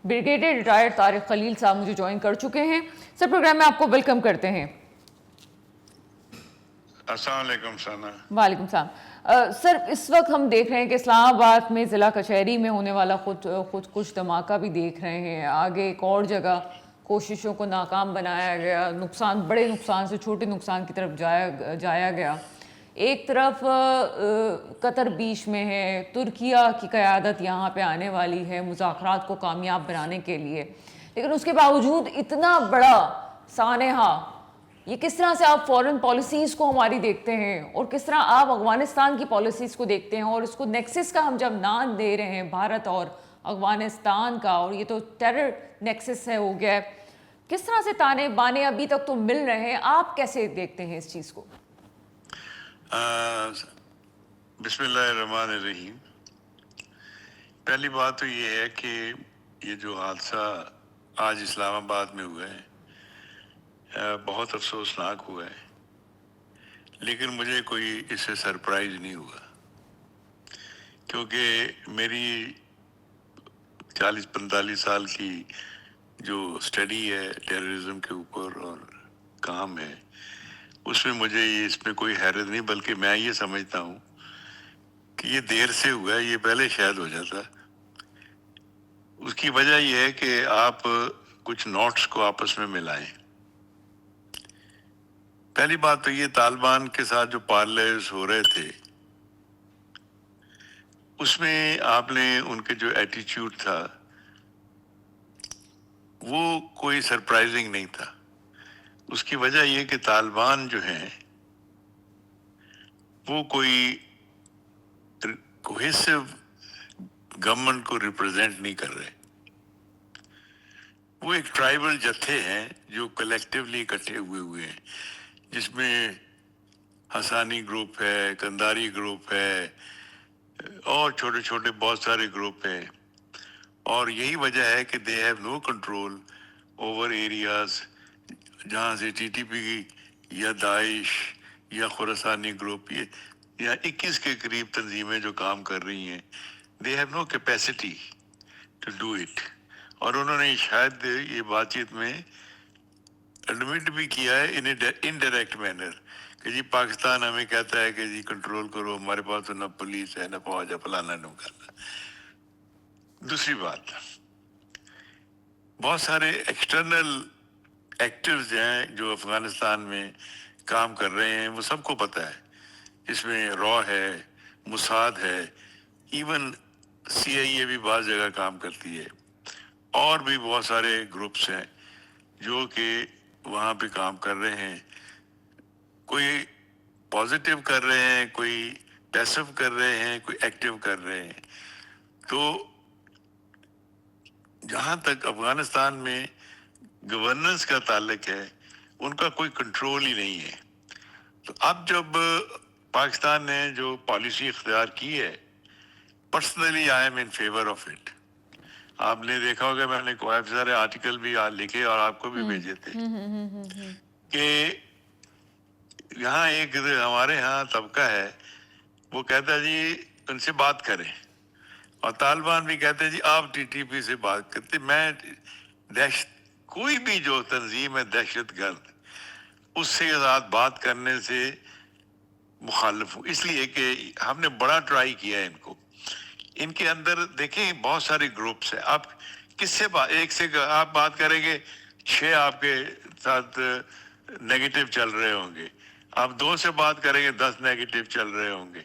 Brigadier retired Tariq خلیل صاحب مجھے join کر چکے ہیں. سر پروگرام میں آپ کو ویلکم کرتے ہیں. السلام علیکم ثنا. وعلیکم السلام. سر اس وقت ہم دیکھ رہے ہیں کہ اسلام آباد میں ضلع کچہری میں ہونے والا خود کچھ دھماکہ بھی دیکھ رہے ہیں. آگے ایک اور جگہ کوششوں کو ناکام بنایا گیا, بڑے نقصان سے چھوٹے نقصان کی طرف جایا گیا. ایک طرف قطر بیچ میں ہے, ترکیہ کی قیادت یہاں پہ آنے والی ہے مذاکرات کو کامیاب بنانے کے لیے, لیکن اس کے باوجود اتنا بڑا سانحہ, یہ کس طرح سے آپ فورن پالیسیز کو ہماری دیکھتے ہیں اور کس طرح آپ افغانستان کی پالیسیز کو دیکھتے ہیں, اور اس کو نیکسس کا ہم جب نام دے رہے ہیں بھارت اور افغانستان کا, اور یہ تو ٹیرر نیکسس ہے ہو گیا ہے, کس طرح سے تانے بانے ابھی تک تو مل رہے ہیں, آپ کیسے دیکھتے ہیں اس چیز کو؟ بسم اللہ الرحمن الرحیم. پہلی بات تو یہ ہے کہ یہ جو حادثہ آج اسلام آباد میں ہوا ہے بہت افسوسناک ہوا ہے, لیکن مجھے کوئی اس سے سرپرائز نہیں ہوا, کیونکہ میری 40-45 سال کی جو اسٹڈی ہے ٹیررزم کے اوپر اور کام ہے, اس میں مجھے اس میں کوئی حیرت نہیں, بلکہ میں یہ سمجھتا ہوں کہ یہ دیر سے ہوا ہے, یہ پہلے شاید ہو جاتا. اس کی وجہ یہ ہے کہ آپ کچھ نوٹس کو آپس میں ملائیں. پہلی بات تو یہ, طالبان کے ساتھ جو پارلیز ہو رہے تھے اس میں آپ نے ان کے جو ایٹیچیوڈ تھا وہ کوئی سرپرائزنگ نہیں تھا. اس کی وجہ یہ کہ طالبان جو ہیں وہ کوئی کوہیسو گورنمنٹ کو ریپرزینٹ نہیں کر رہے. وہ ایک ٹرائبل جتھے ہیں جو کلیکٹیولی اکٹھے ہوئے ہیں, جس میں ہسانی گروپ ہے, کنداری گروپ ہے, اور چھوٹے چھوٹے بہت سارے گروپ ہیں. اور یہی وجہ ہے کہ دے have no control over areas جہاں سے ٹی ٹی پی یا داعش یا خراسانی گروپ یا 21 کے قریب تنظیمیں جو کام کر رہی ہیں, they have no capacity to do it. اور انہوں نے شاید یہ بات چیت میں ایڈمٹ بھی کیا ہے انڈائریکٹ مینر کہ جی پاکستان ہمیں کہتا ہے کہ جی کنٹرول کرو, ہمارے پاس تو نہ پولیس ہے نہ فوج ہے, فلانا نہ کرنا. دوسری بات, بہت سارے ایکسٹرنل ایکٹرز ہیں جو افغانستان میں کام کر رہے ہیں, وہ سب کو پتہ ہے. اس میں را ہے, موساد ہے, ایون سی آئی اے بھی بعض جگہ کام کرتی ہے, اور بھی بہت سارے گروپس ہیں جو کہ وہاں پہ کام کر رہے ہیں. کوئی پازیٹیو کر رہے ہیں, کوئی پیسو کر رہے ہیں, کوئی ایکٹیو کر رہے ہیں. تو جہاں تک افغانستان میں گورننس کا تعلق ہے ان کا کوئی کنٹرول ہی نہیں ہے. تو اب جب پاکستان نے جو پالیسی اختیار کی ہے, personally I am in favour of it. آپ نے دیکھا ہوگا میں نے کافی سارے آرٹیکل بھی لکھے اور آپ کو بھی بھیجے تھے کہ یہاں ایک ہمارے ہاں طبقہ ہے وہ کہتا ہے جی ان سے بات کریں, اور طالبان بھی کہتے ہیں جی آپ ٹی ٹی پی سے بات کرتے. میں کوئی بھی جو تنظیم ہے دہشت گرد, اس سے بات کرنے سے مخالف ہوں, اس لیے کہ ہم نے بڑا ٹرائی کیا ہے ان کو. ان کے اندر دیکھیں بہت سارے گروپس ہیں, آپ کس سے ایک سے آپ بات کریں گے 6 آپ کے ساتھ نیگیٹو چل رہے ہوں گے, آپ 2 سے بات کریں گے 10 نیگیٹو چل رہے ہوں گے.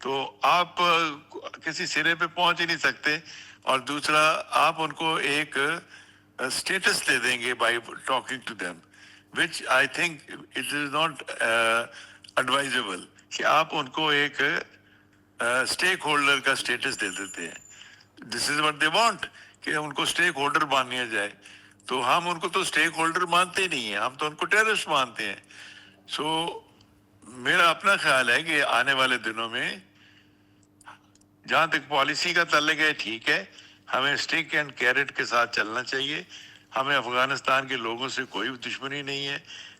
تو آپ کسی سرے پہ پہنچ ہی نہیں سکتے. اور دوسرا آپ ان کو ایک اسٹیٹس دے دیں گے by talking to them, which I think it is not advisable کہ آپ ان کو ایک اسٹیک ہولڈر کا اسٹیٹس دے دیتے ہیں. دس از واٹ دے وانٹ کہ ان کو اسٹیک ہولڈر مان لیا جائے. تو ہم ان کو تو اسٹیک ہولڈر مانتے نہیں ہیں, ہم تو ان کو ٹیررسٹ مانتے ہیں. سو میرا اپنا خیال ہے کہ آنے والے دنوں میں جہاں تک پالیسی کا تعلق ہے ٹھیک ہے, ہمیں اسٹک اینڈ کیرٹ کے ساتھ چلنا چاہیے. ہمیں افغانستان کے لوگوں سے کوئی دشمنی نہیں ہے,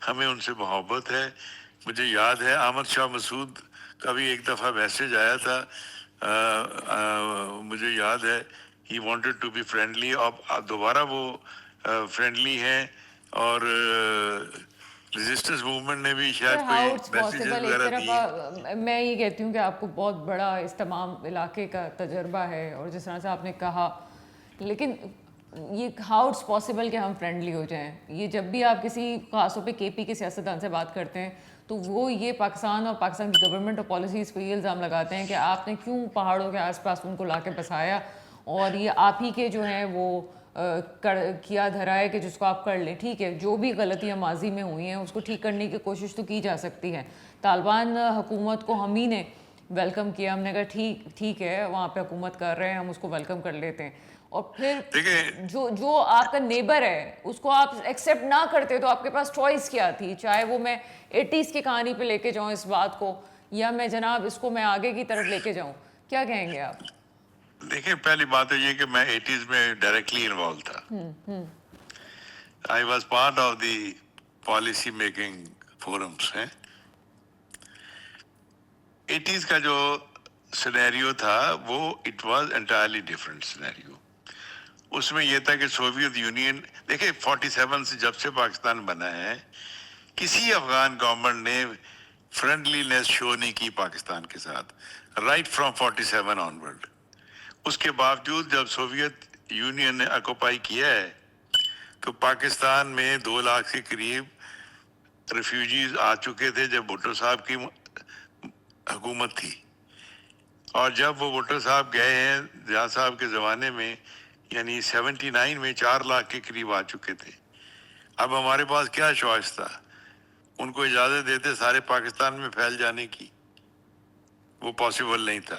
ہمیں ان سے محبت ہے. مجھے یاد ہے احمد شاہ مسعود کا بھی ایک دفعہ میسج آیا تھا, مجھے یاد ہے he wanted to be friendly. اب دوبارہ وہ فرینڈلی ہیں, اور ریزسٹنس موومنٹ نے بھی سر شاید ہاؤ کوئی اٹس میسیجز پاسبل, ایک وغیرہ طرف دیے. میں یہ کہتی ہوں کہ آپ کو بہت بڑا اس تمام علاقے کا تجربہ ہے, اور جس طرح سے آپ نے کہا, لیکن یہ ہاؤ اٹس پاسبل کہ ہم فرینڈلی ہو جائیں. یہ جب بھی آپ کسی خاص طور پہ کے پی کے سیاستدان سے بات کرتے ہیں تو وہ یہ پاکستان اور پاکستان کی گورنمنٹ اور پالیسیز پہ یہ الزام لگاتے ہیں کہ آپ نے کیوں پہاڑوں کے آس پاس ان کو لا کے بسایا, اور یہ آپ ہی کے جو ہیں وہ کیا دھرا ہے کہ جس کو آپ کر لیں. ٹھیک ہے, جو بھی غلطیاں ماضی میں ہوئی ہیں اس کو ٹھیک کرنے کی کوشش تو کی جا سکتی ہے. طالبان حکومت کو ہم ہی نے ویلکم کیا, ہم نے کہا ٹھیک ہے وہاں پہ حکومت کر رہے ہیں, ہم اس کو ویلکم کر لیتے ہیں. اور پھر دیکھیں, جو آپ کا نیبر ہے اس کو آپ ایکسیپٹ نہ کرتے تو آپ کے پاس چوائس کیا تھی؟ چاہے وہ میں 80s کی کہانی پہ لے کے جاؤں اس بات کو, یا میں جناب اس کو میں آگے کی طرف لے کے جاؤں, کیا کہیں گے آپ؟ دیکھیں پہلی بات ہے یہ کہ میں 80s میں ڈائریکٹلی انوالو تھا. I was part of the policy making forums ہیں. 80s کا جو سینیریو تھا وہ it was entirely different scenario. اس میں یہ تھا کہ سوویت یونین, دیکھیں 47 سے جب سے پاکستان بنا ہے کسی افغان گورنمنٹ نے فرینڈلینس شو نہیں کی پاکستان کے ساتھ, رائٹ فرام 47 آنورڈ. اس کے باوجود جب سوویت یونین نے آکوپائی کیا ہے تو پاکستان میں 2 لاکھ کے قریب ریفیوجیز آ چکے تھے جب بھٹو صاحب کی حکومت تھی. اور جب وہ بھٹو صاحب گئے ہیں ضیاء صاحب کے زمانے میں, یعنی 79 میں 4 لاکھ کے قریب آ چکے تھے. اب ہمارے پاس کیا چوائس تھا؟ ان کو اجازت دیتے سارے پاکستان میں پھیل جانے کی, وہ پاسبل نہیں تھا.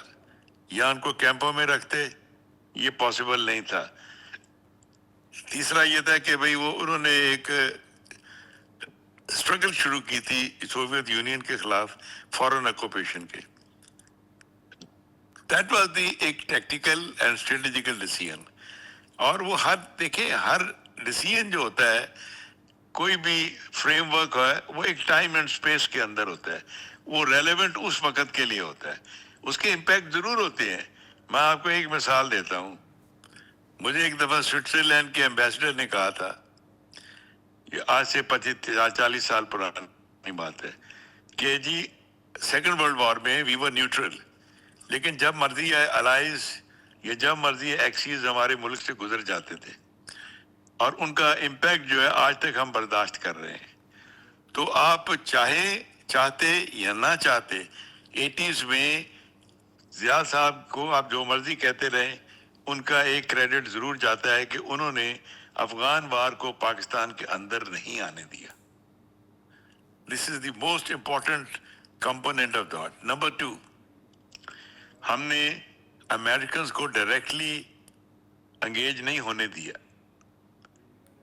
یا ان کو کیمپوں میں رکھتے, یہ پاسبل نہیں تھا. تیسرا یہ تھا کہ بھئی وہ انہوں نے ایک اسٹرگل شروع کی تھی سوویت یونین کے خلاف فورن آکوپیشن کے. دیٹ واز دی ایک ٹیکٹیکل اینڈ اسٹریٹجیکل ڈیسیژن. اور وہ دیکھیں ہر ڈیسیژن جو ہوتا ہے, کوئی بھی فریم ورک ہے, وہ ایک ٹائم اینڈ اسپیس کے اندر ہوتا ہے, وہ ریلیونٹ اس وقت کے لیے ہوتا ہے, اس کے امپیکٹ ضرور ہوتے ہیں. میں آپ کو ایک مثال دیتا ہوں. مجھے ایک دفعہ سوئٹزرلینڈ کے ایمبیسڈر نے کہا تھا, یہ آج سے 40 سال پرانی بات ہے, کہ جی سیکنڈ ورلڈ وار میں وی ور نیوٹرل, لیکن جب مرضی ہے الائز یا جب مرضی ہے ایکسیز ہمارے ملک سے گزر جاتے تھے, اور ان کا امپیکٹ جو ہے آج تک ہم برداشت کر رہے ہیں. تو آپ چاہتے یا نہ چاہتے 80s میں ضیاء صاحب کو آپ جو مرضی کہتے رہیں, ان کا ایک کریڈٹ ضرور جاتا ہے کہ انہوں نے افغان وار کو پاکستان کے اندر نہیں آنے دیا. This is the most important component of that. Number 2, ہم نے امریکنز کو ڈائریکٹلی انگیج نہیں ہونے دیا.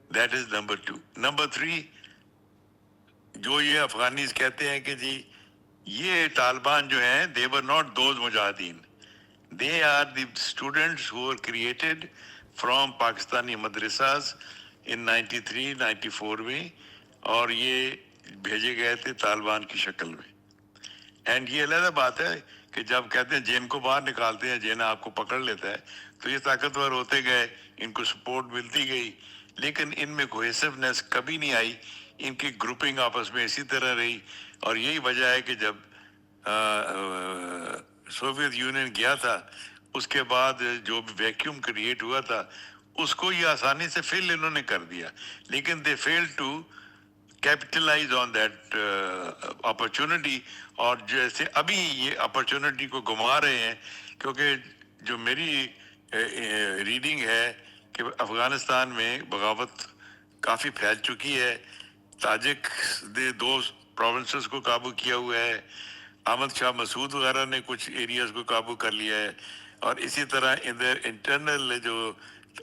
That is number 2. نمبر 3, جو یہ افغانیز کہتے ہیں کہ جی یہ طالبان جو ہیں they were not those مجاہدین, they are the students who were created from Pakistani مدرساز in 93-94 میں, اور یہ بھیجے گئے تھے طالبان کی شکل میں. اینڈ یہ علیحدہ بات ہے کہ جب کہتے ہیں جین کو باہر نکالتے ہیں, جین آپ کو پکڑ لیتا ہے, تو یہ طاقتور ہوتے گئے, ان کو سپورٹ ملتی گئی, لیکن ان میں کوہیسونیس کبھی نہیں آئی, ان کی گروپنگ آپس میں اسی طرح رہی. اور یہی وجہ ہے کہ جب سوویت یونین گیا تھا اس کے بعد جو ویکیوم کریٹ ہوا تھا اس کو یہ آسانی سے فل انہوں نے کر دیا, لیکن they fail to capitalise on that opportunity. اور جیسے ابھی یہ اپرچونٹی کو گما رہے ہیں, کیونکہ جو میری ریڈنگ ہے کہ افغانستان میں بغاوت کافی پھیل چکی ہے. تاجک نے 2 پروونسز کو قابو کیا ہوا ہے, احمد شاہ مسعود وغیرہ نے کچھ ایریاز کو قابو کر لیا ہے, اور اسی طرح ادھر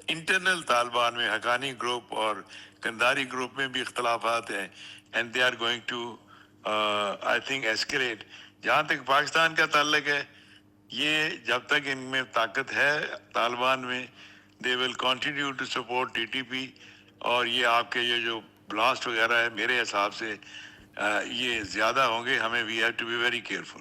انٹرنل طالبان میں حقانی گروپ اور کنداری گروپ میں بھی اختلافات ہیں, and they are going to I think escalate. جہاں تک پاکستان کا تعلق ہے, یہ جب تک ان میں طاقت ہے طالبان میں, they will continue to support T T P. اور یہ آپ کے یہ جو بلاسٹ وغیرہ ہے میرے حساب سے یہ زیادہ ہوں گے. ہمیں we have to be very careful.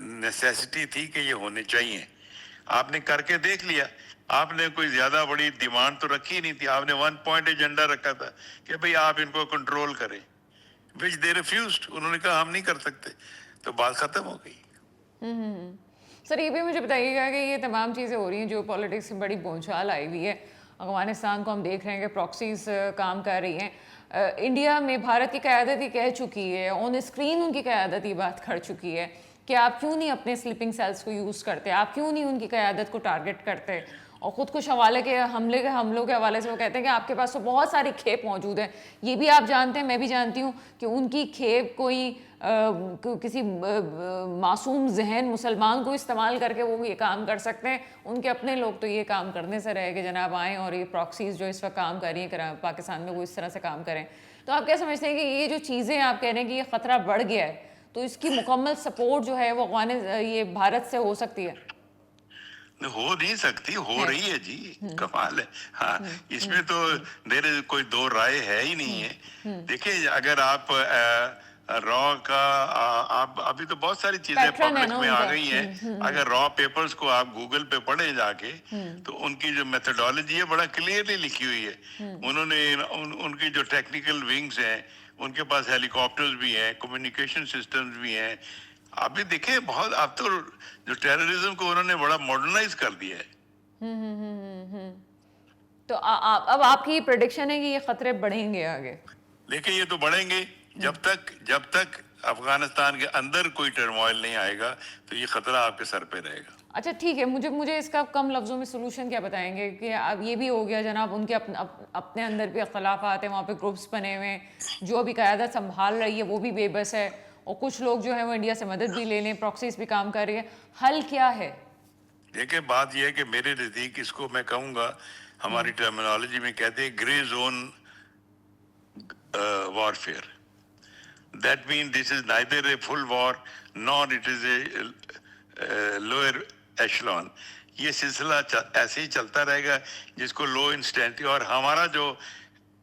Necessity تھی کہ یہ ہونے چاہیے. آپ نے کر کے دیکھ لیا. آپ نے کوئی زیادہ بڑی ڈیمانڈ تو رکھی نہیں تھی. آپ نے 1 پوائنٹ ایجنڈا رکھا تھا کہ بھئی آپ ان کو کنٹرول کریں, which they refused. انہوں نے کہا ہم نہیں کر سکتے, تو بات ختم ہو گئی. سر یہ بھی مجھے بتائیے گا کہ یہ تمام چیزیں ہو رہی ہیں, جو پالیٹکس میں بڑی بونچال آئی ہوئی ہے, افغانستان کو ہم دیکھ رہے ہیں کہ پراکسیز کام کر رہی ہیں, انڈیا میں بھارت کی قیادت ہی کہہ چکی ہے, آن اسکرین ان کی قیادت ہی بات کر چکی ہے کہ آپ کیوں نہیں اپنے سلیپنگ سیلز کو یوز کرتے, آپ کیوں نہیں ان کی قیادت کو ٹارگٹ کرتے, اور خود کش حملوں کے حوالے سے وہ کہتے ہیں کہ آپ کے پاس تو بہت ساری کھیپ موجود ہیں. یہ بھی آپ جانتے ہیں, میں بھی جانتی ہوں کہ ان کی کھیپ کوئی کسی معصوم ذہن مسلمان کو استعمال کر کے وہ یہ کام کر سکتے ہیں. ان کے اپنے لوگ تو یہ کام کرنے سے رہے کہ جناب آئیں اور یہ پراکسیز جو اس وقت کام کر رہی ہیں پاکستان میں وہ اس طرح سے کام کریں. تو آپ کیا سمجھتے ہیں کہ یہ جو چیزیں آپ کہہ رہے ہیں کہ یہ خطرہ بڑھ گیا ہے, تو اس کی مکمل سپورٹ جو ہے وہ یہ بھارت سے ہو سکتی ہے؟ ہو نہیں سکتی, ہو رہی ہے جی, کمال ہے. ہاں, اس میں تو دیر کوئی دو رائے ہے ہی نہیں ہے. دیکھیں اگر آپ را کا آپ ابھی تو بہت ساری چیزیں پبلک میں آ گئی ہیں, اگر را پیپرز کو آپ گوگل پہ پڑھیں جا کے تو ان کی جو میتھڈالوجی ہے بڑا کلیئرلی لکھی ہوئی ہے. انہوں نے ان کی جو ٹیکنیکل ونگز ہیں, ان کے پاس ہیلی کاپٹرز بھی ہیں, کمیونیکیشن سسٹمز بھی ہیں. ابھی دیکھیں بہت, اب تو جو ٹیررزم کو انہوں نے بڑا ماڈرنائز کر دیا ہے. تو اب آپ کی پریڈکشن ہے کہ یہ خطرے بڑھیں گے آگے؟ دیکھیں یہ تو بڑھیں گے جب تک افغانستان کے اندر کوئی ٹرموائل نہیں آئے گا تو یہ خطرہ آپ کے سر پہ رہے گا. اچھا ٹھیک ہے, مجھے اس کا کم لفظوں میں سولوشن کیا بتائیں گے کہ اب یہ بھی ہو گیا جناب, ان کے اپنے اندر بھی اختلافات ہیں, وہاں پہ گروپس بنے ہوئے ہیں, جو ابھی قیادت سنبھال رہی ہے وہ بھی بے بس ہے, اور کچھ لوگ جو ہیں وہ انڈیا سے مدد بھی لے لیں, پراکسیز بھی کام کر رہی ہے. حل کیا ہے؟ دیکھیں بات یہ ہے کہ میرے نزدیک اس کو میں کہوں گا, ہماری ٹرمینالوجی میں کہتے ہیں grey zone warfare. That means this is neither a full war nor it is a lower echelon. یہ سلسلہ ایسے ہی چلتا رہے گا جس کو لو انسٹینٹی. اور ہمارا جو,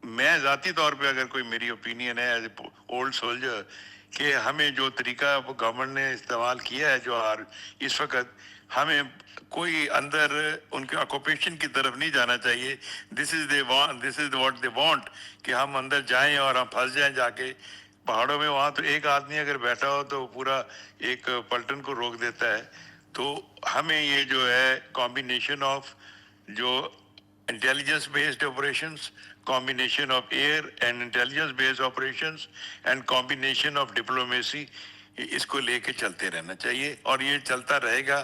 میں ذاتی طور پہ اگر کوئی میری اوپینین ہے ایز اے اولڈ سولجر, کہ ہمیں جو طریقہ گورنمنٹ نے استعمال کیا ہے جو اس وقت, ہمیں کوئی اندر ان کے آکوپیشن کی طرف نہیں جانا چاہیے. دس از واٹ دے وانٹ, کہ ہم اندر جائیں اور ہم پھنس جائیں جا کے پہاڑوں میں. وہاں تو ایک آدمی اگر بیٹھا ہو تو پورا ایک پلٹن کو روک دیتا ہے. تو ہمیں یہ جو ہے کمبینیشن آف جو intelligence based operations, combination of air and intelligence based operations and combination of diplomacy, اس کو لے کے چلتے رہنا چاہیے. اور یہ چلتا رہے گا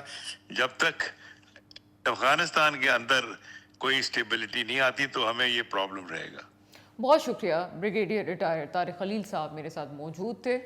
جب تک افغانستان کے اندر کوئی اسٹیبلٹی نہیں آتی, تو ہمیں یہ پرابلم رہے گا. بہت شکریہ. بریگیڈیئر ریٹائر طارق خلیل صاحب میرے ساتھ موجود تھے.